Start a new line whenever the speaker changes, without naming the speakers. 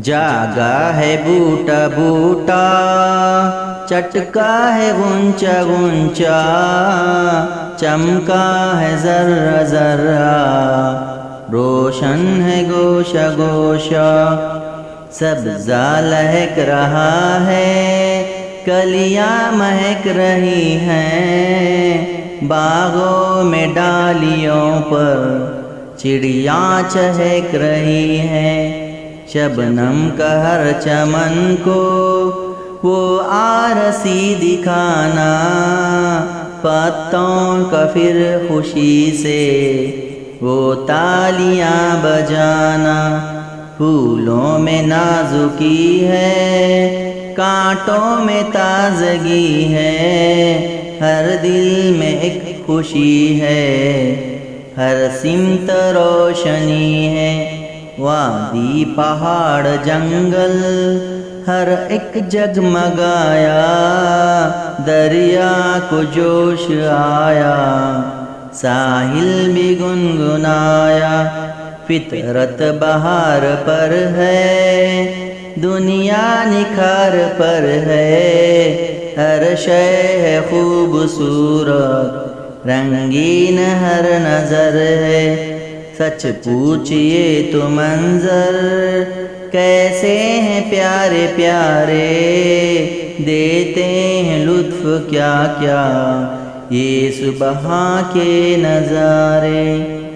جاگا ہے بوٹا بوٹا، چٹکا ہے غنچہ غنچہ، چمکا ہے ذرہ ذرہ، روشن ہے گوشہ گوشہ، سبزہ لہک رہا ہے، کلیاں مہک رہی ہیں، باغوں میں ڈالیوں پر چڑیاں چہک رہی ہیں۔ شبنم کا ہر چمن کو وہ آرسی دکھانا، پتوں کا پھر خوشی سے وہ تالیاں بجانا۔ پھولوں میں نازکی ہے، کانٹوں میں تازگی ہے، ہر دل میں ایک خوشی ہے، ہر سمت روشنی ہے۔ وادی پہاڑ جنگل ہر ایک جگمگایا، دریا کو جوش آیا، ساحل بھی گنگنایا۔ فطرت بہار پر ہے، دنیا نکھار پر ہے، ہر شے ہے خوبصورت، رنگین ہر نظر ہے۔ سچ پوچھئے تو منظر کیسے ہیں پیارے پیارے، دیتے ہیں لطف کیا کیا یہ صبح کے نظارے۔